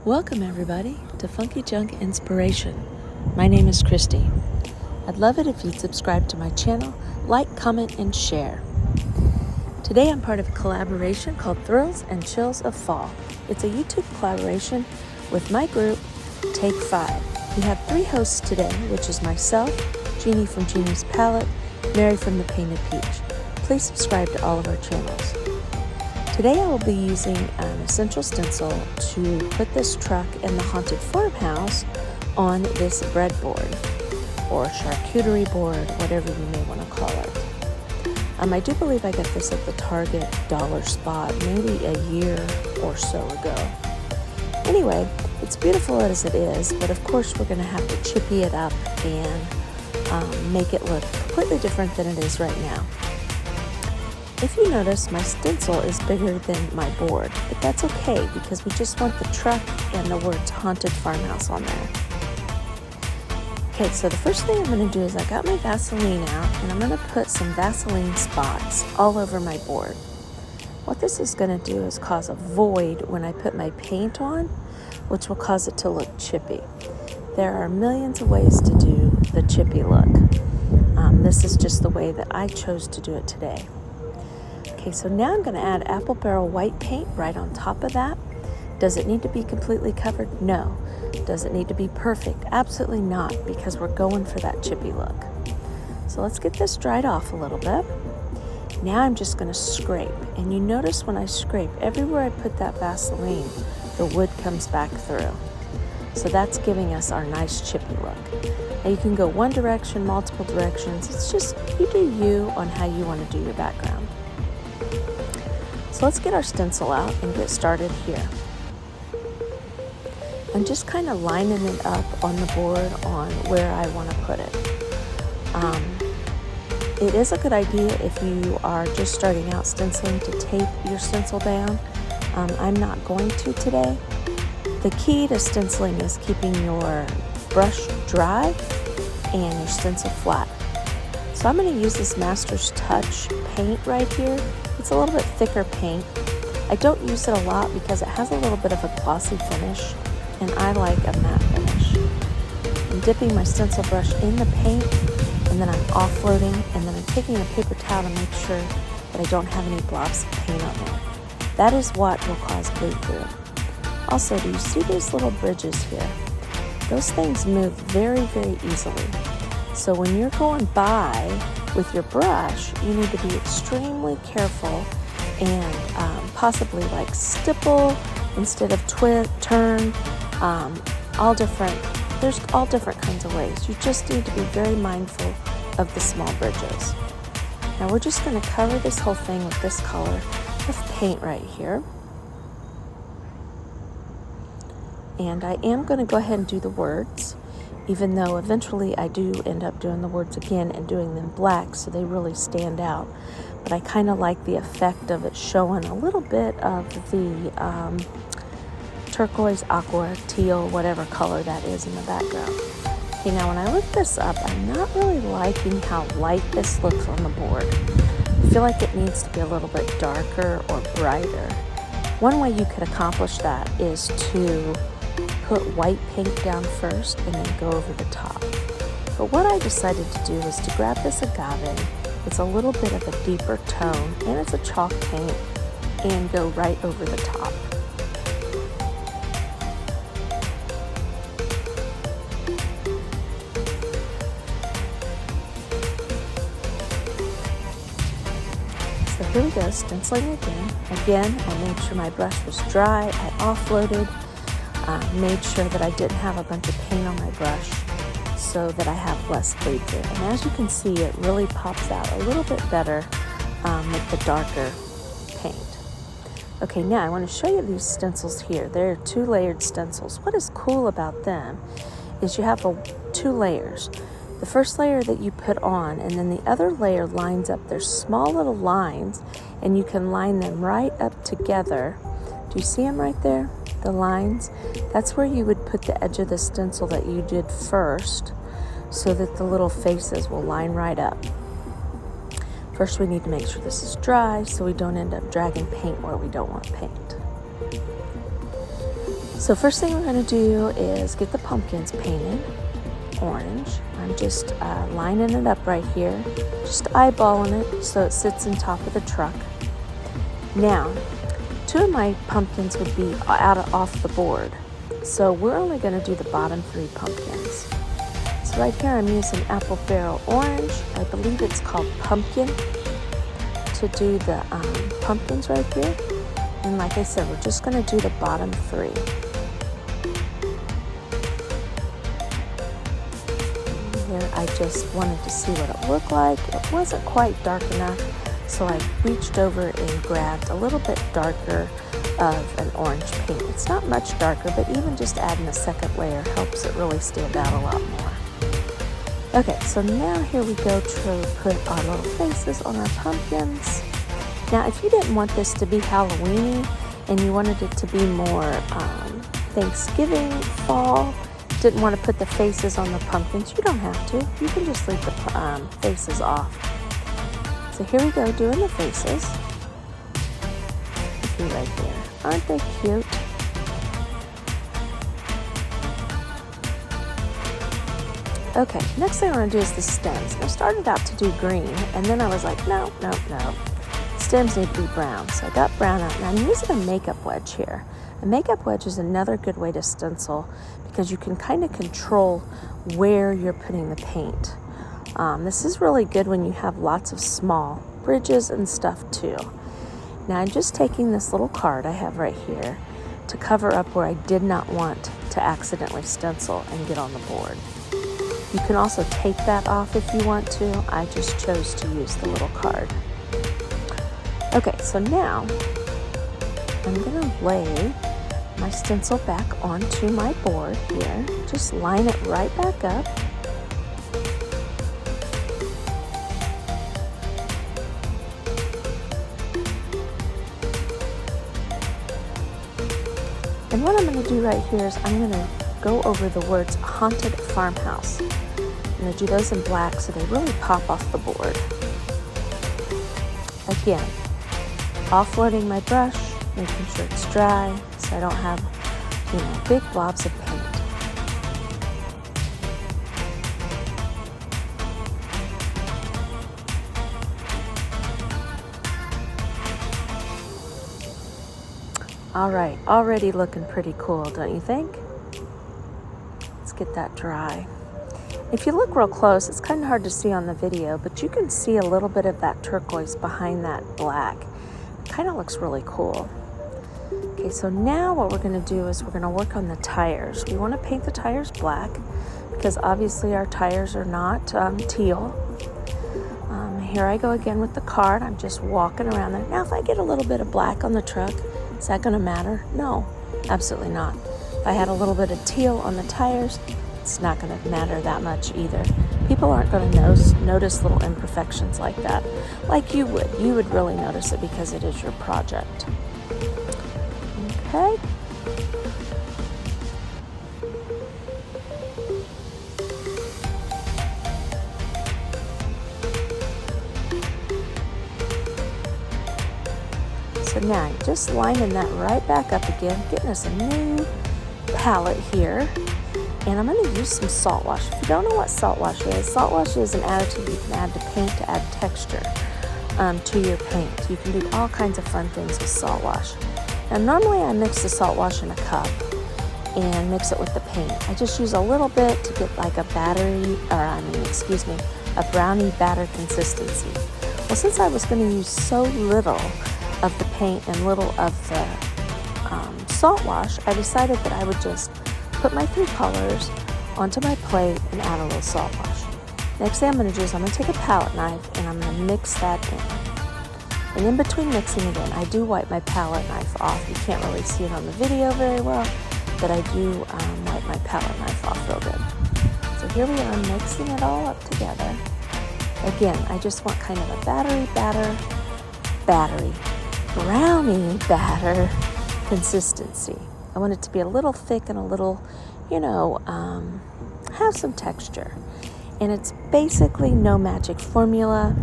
Welcome everybody to Funky Junk Inspiration. My name is Christy. I'd love it if you'd subscribe to my channel, like, comment, and share. Today I'm part of a collaboration called Thrills and Chills of Fall. It's a YouTube collaboration with my group, Take 5. We have 3 hosts today, which is myself, Jeannie from Jeannie's Palette, Mary from the Painted Peach. Please subscribe to all of our channels. Today I will be using an essential stencil to put this truck in the Haunted Farmhouse on this breadboard or charcuterie board, whatever you may want to call it. I do believe I got this at the Target dollar spot maybe a year or so ago. Anyway, it's beautiful as it is, but of course we're going to have to chippy it up and make it look completely different than it is right now. If you notice, my stencil is bigger than my board, but that's okay because we just want the truck and the words Haunted Farmhouse on there. Okay, so the first thing I'm going to do is I got my Vaseline out and I'm going to put some Vaseline spots all over my board. What this is going to do is cause a void when I put my paint on, which will cause it to look chippy. There are millions of ways to do the chippy look. This is just the way that I chose to do it today. Okay, so now I'm going to add apple barrel white paint right on top of that. Does it need to be completely covered? No. Does it need to be perfect? Absolutely not, because we're going for that chippy look. So let's get this dried off a little bit. Now I'm just going to scrape, and you notice when I scrape, everywhere I put that Vaseline, the wood comes back through. So that's giving us our nice chippy look. Now you can go one direction, multiple directions. It's just you do you on how you want to do your background. So let's get our stencil out and get started here. I'm just kind of lining it up on the board on where I want to put it. It is a good idea if you are just starting out stenciling to tape your stencil down. I'm not going to today. The key to stenciling is keeping your brush dry and your stencil flat. So I'm going to use this Master's Touch paint right here. It's a little bit thicker paint. I don't use it a lot because it has a little bit of a glossy finish and I like a matte finish. I'm dipping my stencil brush in the paint and then I'm offloading and then I'm taking a paper towel to make sure that I don't have any blobs of paint on there. That is what will cause bleed through. Also, do you see these little bridges here? Those things move very, very easily. So when you're going by with your brush, you need to be extremely careful and possibly like stipple instead of turn. There's all different kinds of ways. You just need to be very mindful of the small bridges. Now we're just going to cover this whole thing with this color of paint right here. And I am going to go ahead and do the words, even though eventually I do end up doing the words again and doing them black so they really stand out. But I kind of like the effect of it showing a little bit of the turquoise, aqua, teal, whatever color that is in the background. Okay, now when I look this up, I'm not really liking how light this looks on the board. I feel like it needs to be a little bit darker or brighter. One way you could accomplish that is to put white paint down first and then go over the top. But what I decided to do is to grab this agave. It's a little bit of a deeper tone and it's a chalk paint and go right over the top. So here we go, stenciling again. Again, I made sure my brush was dry. I offloaded. Made sure that I didn't have a bunch of paint on my brush so that I have less bleed through. And as you can see, it really pops out a little bit better with the darker paint. Okay, now I want to show you these stencils here. They're 2-layered stencils. What is cool about them is you have 2 layers. The first layer that you put on and then the other layer lines up. There's small little lines and you can line them right up together. Do you see them right there? The lines, that's where you would put the edge of the stencil that you did first so that the little faces will line right up. First we need to make sure this is dry so we don't end up dragging paint where we don't want paint. So first thing we're going to do is get the pumpkins painted orange. I'm just lining it up right here, just eyeballing it so it sits on top of the truck. Now, 2 of my pumpkins would be off the board, so we're only going to do the bottom 3 pumpkins. So right here I'm using apple barrel orange. I believe it's called pumpkin to do the pumpkins right here. And like I said, we're just going to do the bottom 3. Here I just wanted to see what it looked like. It wasn't quite dark enough, so I reached over and grabbed a little bit darker of an orange paint. It's not much darker, but even just adding a second layer helps it really stand out a lot more. Okay, so now here we go to put our little faces on our pumpkins. Now, if you didn't want this to be Halloween-y and you wanted it to be more Thanksgiving, fall, didn't want to put the faces on the pumpkins, you don't have to. You can just leave the faces off. So here we go doing the faces. See right here. Aren't they cute? Okay, next thing I want to do is the stems. I started out to do green, and then I was like, no. Stems need to be brown. So I got brown out, and I'm using a makeup wedge here. A makeup wedge is another good way to stencil because you can kind of control where you're putting the paint. This is really good when you have lots of small bridges and stuff too. Now I'm just taking this little card I have right here to cover up where I did not want to accidentally stencil and get on the board. You can also take that off if you want to. I just chose to use the little card. Okay, so now I'm going to lay my stencil back onto my board here. Just line it right back up. And what I'm going to do right here is I'm going to go over the words Hunted Farmhouse. I'm going to do those in black so they really pop off the board. Again, offloading my brush, making sure it's dry so I don't have, big blobs of paint. All right, already looking pretty cool, don't you think? Let's get that dry. If you look real close, it's kind of hard to see on the video, but you can see a little bit of that turquoise behind that black. It kind of looks really cool. Okay, so now what we're going to do is we're going to work on the tires. We want to paint the tires black because obviously our tires are not teal. Here I go again with the card. I'm just walking around there. Now, if I get a little bit of black on the truck, is that going to matter? No, absolutely not. If I had a little bit of teal on the tires, it's not going to matter that much either. People aren't going to notice little imperfections like that, like you would. You would really notice it because it is your project. Okay. So now I'm just lining that right back up again, getting us a new palette here. And I'm going to use some salt wash. If you don't know what salt wash is an additive you can add to paint to add texture to your paint. You can do all kinds of fun things with salt wash. Now normally I mix the salt wash in a cup and mix it with the paint. I just use a little bit to get like a brownie batter consistency. Well, since I was going to use so little of the paint and little of the salt wash, I decided that I would just put my 3 colors onto my plate and add a little salt wash. Next thing I'm going to do is I'm going to take a palette knife and I'm going to mix that in. And in between mixing it in, I do wipe my palette knife off. You can't really see it on the video very well, but I do wipe my palette knife off real good. So here we are mixing it all up together. Again, I just want kind of a brownie batter consistency. I want it to be a little thick and a little, have some texture. And it's basically no magic formula.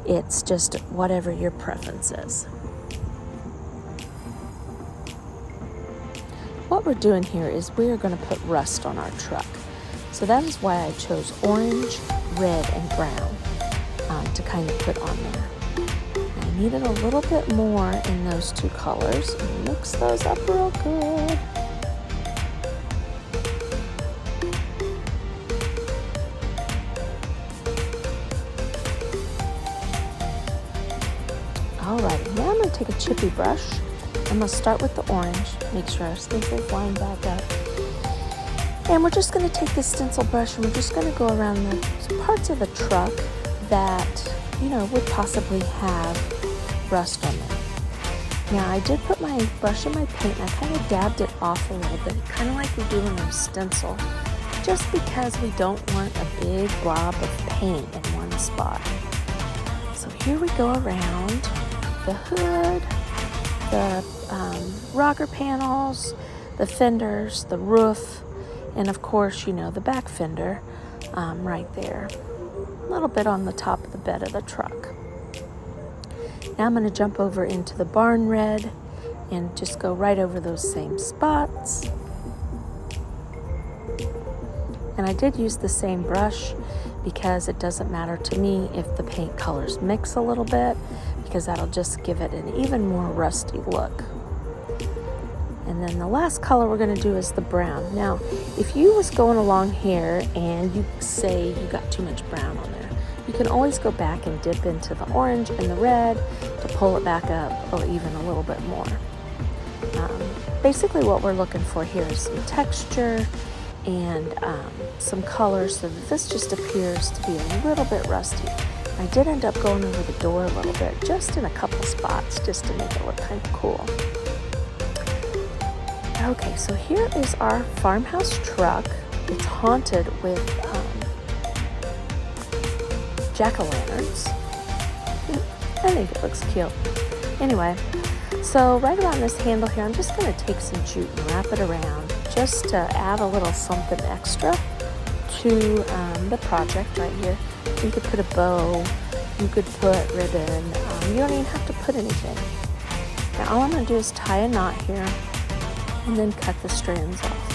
It's just whatever your preference is. what we're doing here is we are going to put rust on our truck. So that is why I chose orange, red, and brown to kind of put on there. I needed a little bit more in those two colors and mix those up real good. Alrighty, now I'm going to take a chippy brush. I'm going to start with the orange, make sure our stencil's lined back up. And we're just going to take this stencil brush and we're just going to go around the parts of the truck that, would possibly have rust on them. Now, I did put my brush in my paint and I kind of dabbed it off a little bit, kind of like we do in our stencil, just because we don't want a big blob of paint in one spot. So here we go around the hood, the rocker panels, the fenders, the roof, and of course, the back fender right there. A little bit on the top of the bed of the truck. Now I'm going to jump over into the barn red and just go right over those same spots. And I did use the same brush because it doesn't matter to me if the paint colors mix a little bit, because that'll just give it an even more rusty look. And then the last color we're going to do is the brown. Now, if you was going along here and you say you got too much brown on there, you can always go back and dip into the orange and the red to pull it back up or even a little bit more. Basically what we're looking for here is some texture and some color so that this just appears to be a little bit rusty. I did end up going over the door a little bit, just in a couple spots, just to make it look kind of cool. Okay, so here is our farmhouse truck. It's haunted with jack-o'-lanterns. I think it looks cute. Anyway, so right around this handle here, I'm just going to take some jute and wrap it around just to add a little something extra to the project right here. You could put a bow, you could put ribbon, you don't even have to put anything. Now all I'm going to do is tie a knot here and then cut the strands off.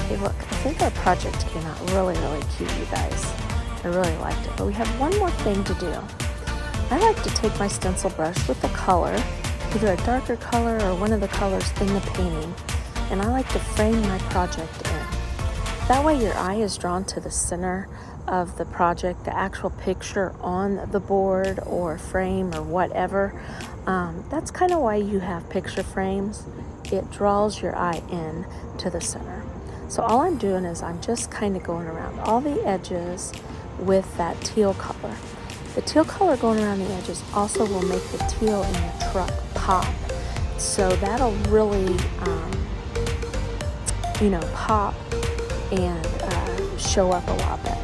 Okay, look, I think our project came out really, really cute, you guys. I really liked it, but we have one more thing to do. I like to take my stencil brush with the color, either a darker color or one of the colors in the painting, and I like to frame my project in. That way your eye is drawn to the center of the project, the actual picture on the board or frame or whatever. That's kind of why you have picture frames. It draws your eye in to the center. So all I'm doing is I'm just kind of going around all the edges with that teal color. The teal color going around the edges also will make the teal in the truck pop. So that'll really, pop and show up a lot better.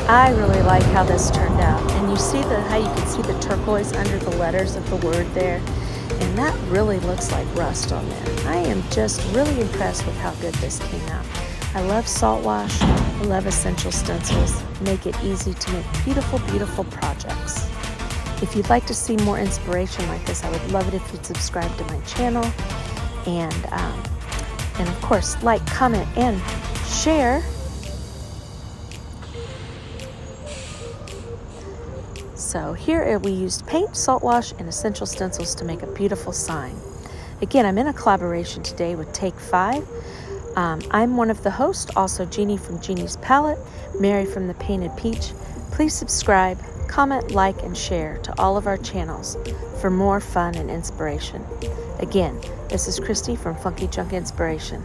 I really like how this turned out, and you see how you can see the turquoise under the letters of the word there, and that really looks like rust on there. I am just really impressed with how good this came out. I love salt wash, I love essential stencils, make it easy to make beautiful, beautiful projects. If you'd like to see more inspiration like this, I would love it if you'd subscribe to my channel, and of course, like, comment, and share. So here we used paint, salt wash, and essential stencils to make a beautiful sign. Again, I'm in a collaboration today with Take 5. I'm one of the hosts, also Jeannie from Jeannie's Palette, Mary from the Painted Peach. Please subscribe, comment, like, and share to all of our channels for more fun and inspiration. Again, this is Christy from Funky Junk Inspiration.